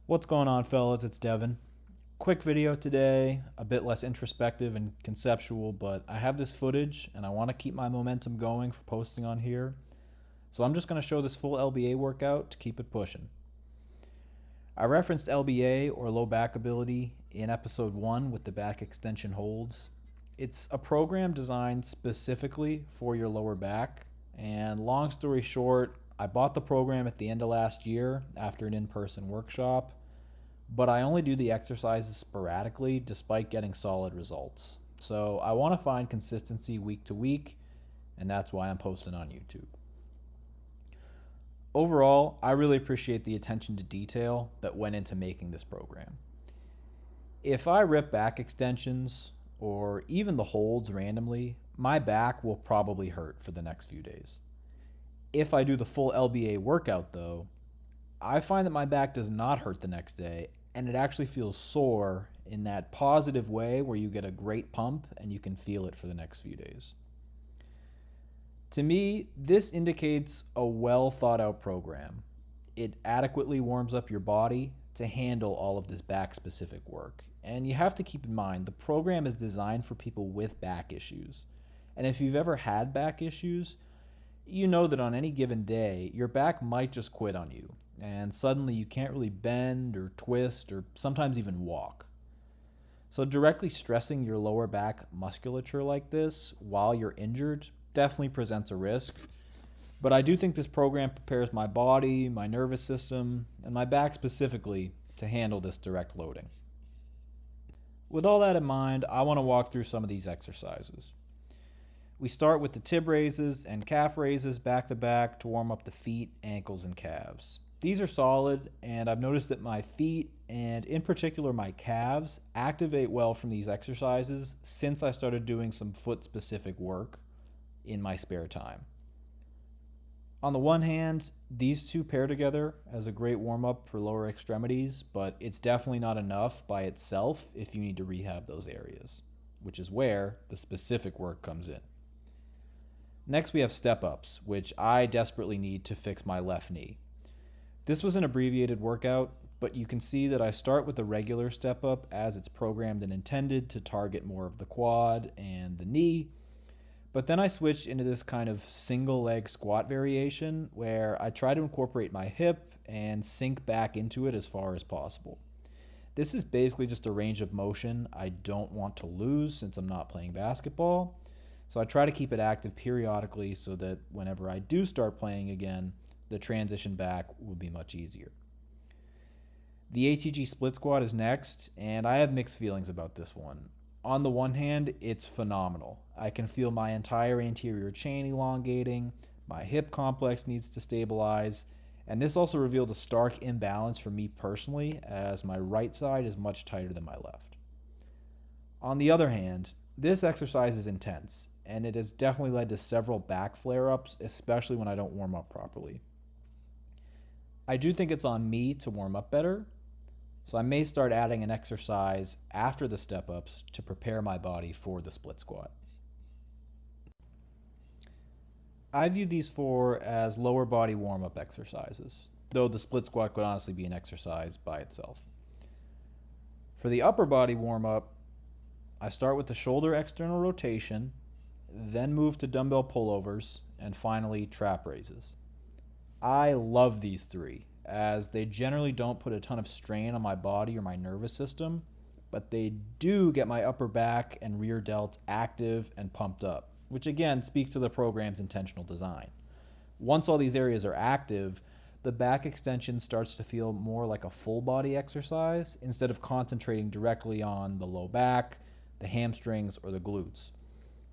What's going on, fellas? It's Devin. Quick video today, a bit less introspective and conceptual, but I have this footage and I want to keep my momentum going for posting on here. So I'm just going to show this full LBA workout to keep it pushing. I referenced LBA, or low back ability, in episode 1 with the back extension holds. It's a program designed specifically for your lower back, and long story short, I bought the program at the end of last year after an in-person workshop, but I only do the exercises sporadically despite getting solid results. So I want to find consistency week to week, and that's why I'm posting on YouTube. Overall, I really appreciate the attention to detail that went into making this program. If I rip back extensions or even the holds randomly, my back will probably hurt for the next few days. If I do the full LBA workout though, I find that my back does not hurt the next day, and it actually feels sore in that positive way where you get a great pump and you can feel it for the next few days. To me, this indicates a well thought out program. It adequately warms up your body to handle all of this back specific work. And you have to keep in mind, the program is designed for people with back issues. And if you've ever had back issues, you know that on any given day, your back might just quit on you, and suddenly you can't really bend or twist or sometimes even walk. So directly stressing your lower back musculature like this while you're injured definitely presents a risk, but I do think this program prepares my body, my nervous system, and my back specifically to handle this direct loading. With all that in mind, I want to walk through some of these exercises. We start with the tib raises and calf raises back to back to warm up the feet, ankles, and calves. These are solid, and I've noticed that my feet, and in particular my calves, activate well from these exercises since I started doing some foot-specific work in my spare time. On the one hand, these two pair together as a great warm-up for lower extremities, but it's definitely not enough by itself if you need to rehab those areas, which is where the specific work comes in. Next, we have step-ups, which I desperately need to fix my left knee. This was an abbreviated workout, but you can see that I start with a regular step-up as it's programmed and intended to target more of the quad and the knee, but then I switch into this kind of single leg squat variation where I try to incorporate my hip and sink back into it as far as possible. This is basically just a range of motion I don't want to lose since I'm not playing basketball, so I try to keep it active periodically so that whenever I do start playing again, the transition back will be much easier. The ATG split squat is next, and I have mixed feelings about this one. On the one hand, it's phenomenal. I can feel my entire anterior chain elongating, my hip complex needs to stabilize, and this also revealed a stark imbalance for me personally, as my right side is much tighter than my left. On the other hand, this exercise is intense, and it has definitely led to several back flare-ups, especially when I don't warm up properly. I do think it's on me to warm up better, so I may start adding an exercise after the step-ups to prepare my body for the split squat. I view these four as lower body warm-up exercises, though the split squat could honestly be an exercise by itself. For the upper body warm-up, I start with the shoulder external rotation, then move to dumbbell pullovers, and finally trap raises. I love these three, as they generally don't put a ton of strain on my body or my nervous system, but they do get my upper back and rear delts active and pumped up, which again speaks to the program's intentional design. Once all these areas are active, the back extension starts to feel more like a full body exercise instead of concentrating directly on the low back, the hamstrings, or the glutes,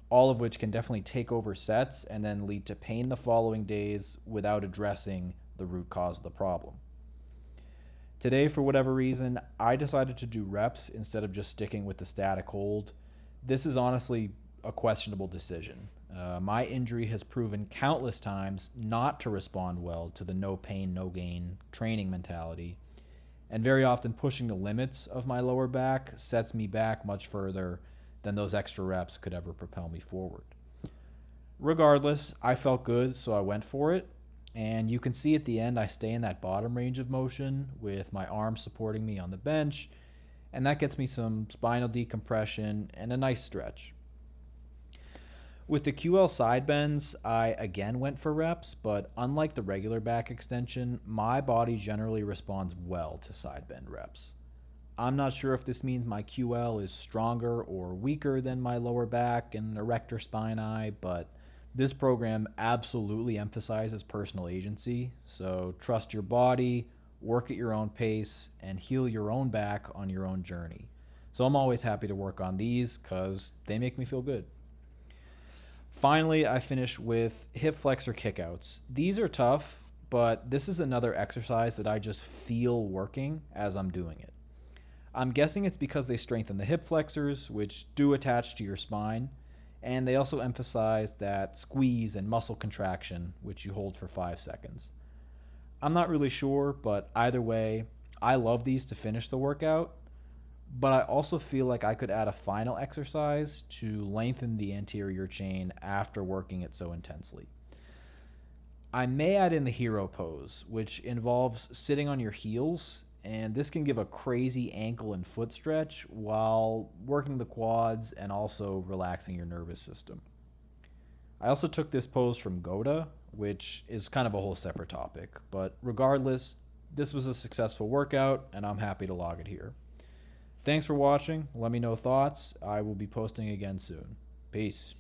all of which can definitely take over sets and then lead to pain the following days without addressing the root cause of the problem. Today, for whatever reason, I decided to do reps instead of just sticking with the static hold. This is honestly a questionable decision. My injury has proven countless times not to respond well to the no pain, no gain training mentality, and very often pushing the limits of my lower back sets me back much further than those extra reps could ever propel me forward. Regardless, I felt good, so I went for it. And you can see at the end, I stay in that bottom range of motion with my arms supporting me on the bench. And that gets me some spinal decompression and a nice stretch. With the QL side bends, I again went for reps, but unlike the regular back extension, my body generally responds well to side bend reps. I'm not sure if this means my QL is stronger or weaker than my lower back and erector spini, but this program absolutely emphasizes personal agency, so trust your body, work at your own pace, and heal your own back on your own journey. So I'm always happy to work on these because they make me feel good. Finally, I finish with hip flexor kickouts. These are tough, but this is another exercise that I just feel working as I'm doing it. I'm guessing it's because they strengthen the hip flexors, which do attach to your spine, and they also emphasize that squeeze and muscle contraction, which you hold for 5 seconds. I'm not really sure, but either way, I love these to finish the workout, but I also feel like I could add a final exercise to lengthen the anterior chain after working it so intensely. I may add in the hero pose, which involves sitting on your heels, and this can give a crazy ankle and foot stretch while working the quads and also relaxing your nervous system. I also took this pose from Goda, which is kind of a whole separate topic, but regardless, this was a successful workout and I'm happy to log it here. Thanks for watching. Let me know thoughts. I will be posting again soon. Peace.